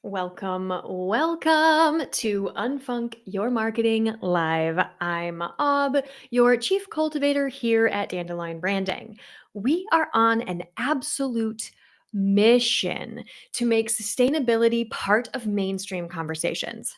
Welcome to Unfunk Your Marketing Live. I'm Ob, your chief cultivator here at Dandelion Branding. We are on an absolute mission to make sustainability part of mainstream conversations.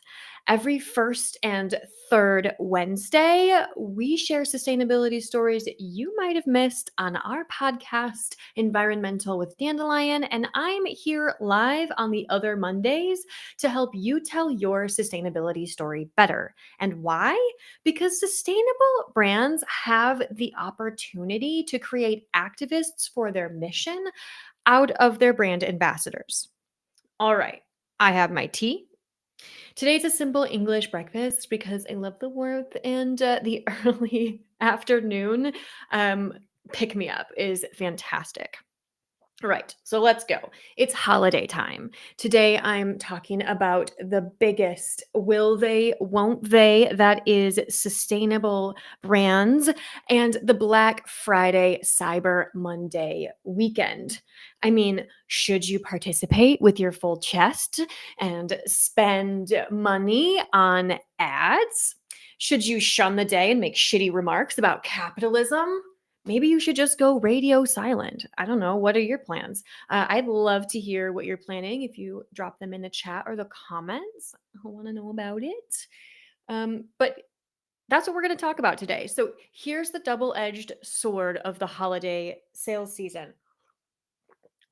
Every first and third Wednesday, we share sustainability stories you might have missed on our podcast, Environmental with Dandelion. And I'm here live on the other Mondays to help you tell your sustainability story better. And why? Because sustainable brands have the opportunity to create activists for their mission out of their brand ambassadors. All right, I have my tea. Today's a simple English breakfast because I love the warmth and the early afternoon um, pick me up is fantastic. Right. So let's go. It's holiday time. Today I'm talking about the biggest will they, won't they, that is sustainable brands and the Black Friday Cyber Monday weekend. I mean, should you participate with your full chest and spend money on ads? Should you shun the day and make shitty remarks about capitalism? Maybe you should just go radio silent. I don't know. What are your plans? I'd love to hear what you're planning if you drop them in the chat or the comments. I want to know about it. But that's what we're going to talk about today. So here's the double edged sword of the holiday sales season.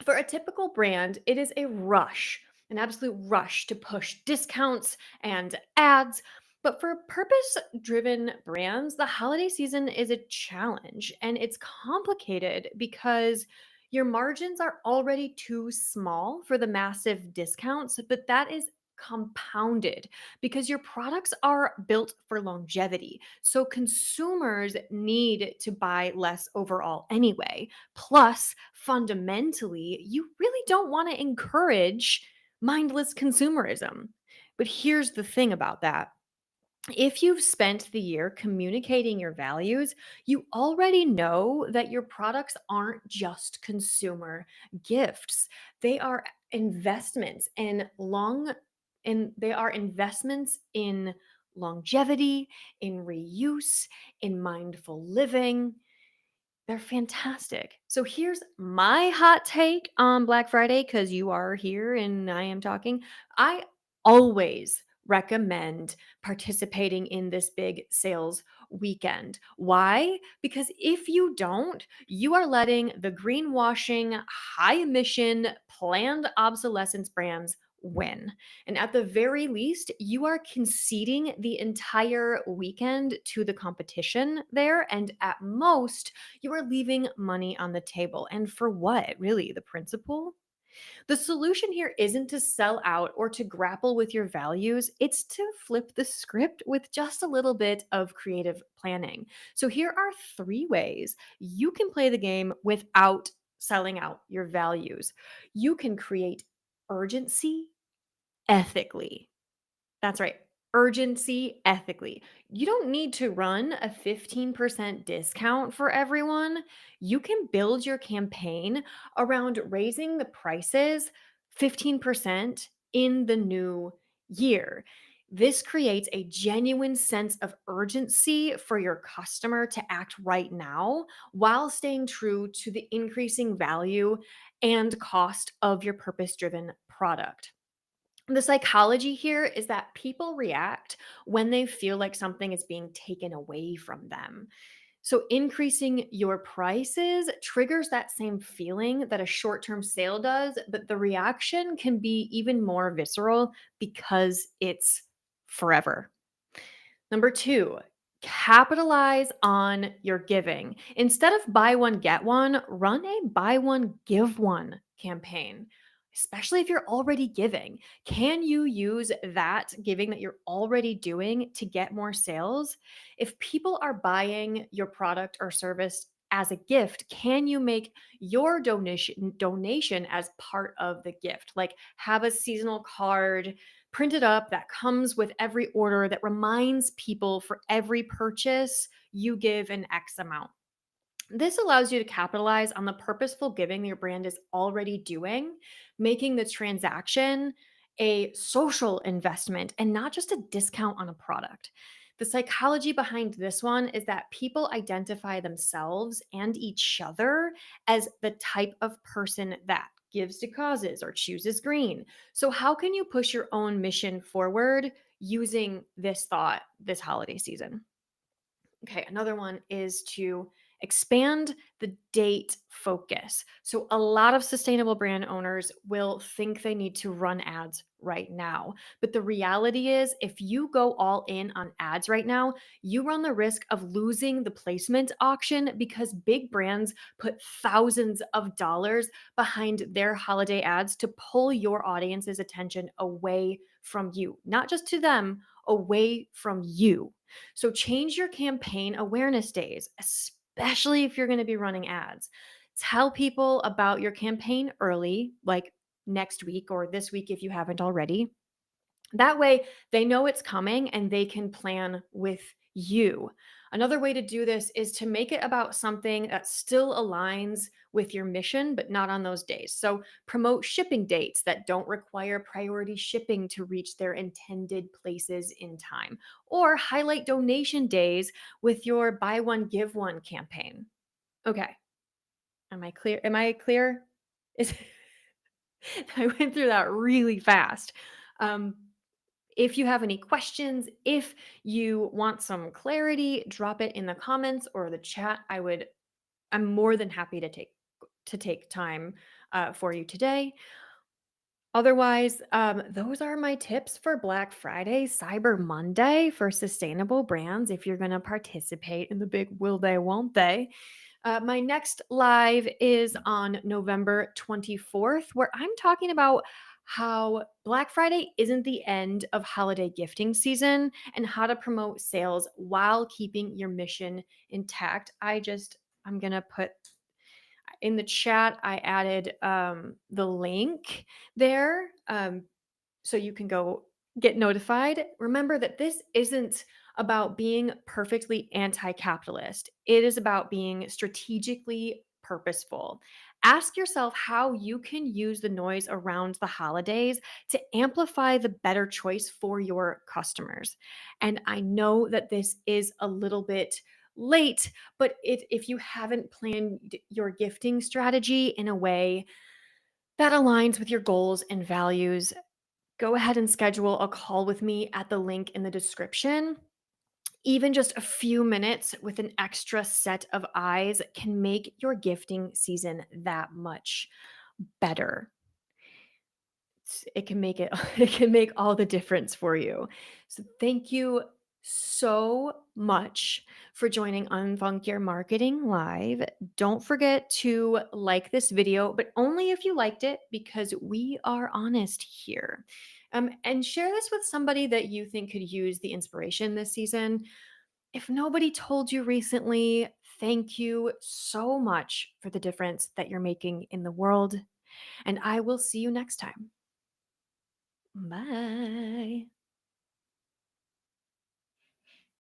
For a typical brand, it is a rush, an absolute rush to push discounts and ads. But for purpose driven brands, the holiday season is a challenge and it's complicated because your margins are already too small for the massive discounts, but that is compounded because your products are built for longevity. So consumers need to buy less overall anyway. Plus, fundamentally, you really don't want to encourage mindless consumerism. But here's the thing about that. If you've spent the year communicating your values, you already know that your products aren't just consumer gifts. They are investments in longevity, in reuse, in mindful living. They're fantastic. So here's my hot take on Black Friday because you are here and I am talking. I always recommend participating in this big sales weekend. Why? Because if you don't, you are letting the greenwashing, high emission, planned obsolescence brands win. And at the very least, you are conceding the entire weekend to the competition there. And at most, you are leaving money on the table. And for what, really? The principle? The solution here isn't to sell out or to grapple with your values, it's to flip the script with just a little bit of creative planning. So, here are three ways you can play the game without selling out your values. You can create urgency ethically. That's right. Urgency ethically. You don't need to run a 15% discount for everyone. You can build your campaign around raising the prices 15% in the new year. This creates a genuine sense of urgency for your customer to act right now while staying true to the increasing value and cost of your purpose driven product. The psychology here is that people react when they feel like something is being taken away from them. So, increasing your prices triggers that same feeling that a short term sale does, but the reaction can be even more visceral because it's forever. Number two, capitalize on your giving. Instead of buy one, get one, run a buy one, give one campaign, especially if you're already giving. Can you use that giving that you're already doing to get more sales? If people are buying your product or service as a gift, can you make your donation as part of the gift? Like have a seasonal card printed up that comes with every order that reminds people for every purchase you give an X amount. This allows you to capitalize on the purposeful giving your brand is already doing, making the transaction a social investment and not just a discount on a product. The psychology behind this one is that people identify themselves and each other as the type of person that gives to causes or chooses green. So, how can you push your own mission forward using this thought this holiday season? Okay, another one is to expand the date focus. So, a lot of sustainable brand owners will think they need to run ads right now. But the reality is, if you go all in on ads right now, you run the risk of losing the placement auction because big brands put thousands of dollars behind their holiday ads to pull your audience's attention away from you, not just to them, away from you. So change your campaign awareness days, especially if you're going to be running ads. Tell people about your campaign early, like next week or this week if you haven't already. That way, they know it's coming and they can plan with you. Another way to do this is to make it about something that still aligns with your mission, but not on those days. So, promote shipping dates that don't require priority shipping to reach their intended places in time, or highlight donation days with your buy one, give one campaign. Okay. Am I clear? Am I clear? Is I went through that really fast. Um, if you have any questions, if you want some clarity, drop it in the comments or the chat. I'm more than happy to take time for you today. Otherwise, those are my tips for Black Friday, Cyber Monday for sustainable brands. If you're going to participate in the big will they, won't they? My next live is on November 24th, where I'm talking about how Black Friday isn't the end of holiday gifting season and how to promote sales while keeping your mission intact. I'm going to put in the chat, I added the link there. So you can go get notified. Remember that this isn't about being perfectly anti capitalist, it is about being strategically purposeful. Ask yourself how you can use the noise around the holidays to amplify the better choice for your customers. And I know that this is a little bit late, but if you haven't planned your gifting strategy in a way that aligns with your goals and values, go ahead and schedule a call with me at the link in the description. Even just a few minutes with an extra set of eyes can make your gifting season that much better. It can make it it can make all the difference for you. So thank you so much for joining Unfunk Your Marketing Live. Don't forget to like this video, but only if you liked it because we are honest here. And share this with somebody that you think could use the inspiration this season. If nobody told you recently, thank you so much for the difference that you're making in the world. And I will see you next time. Bye.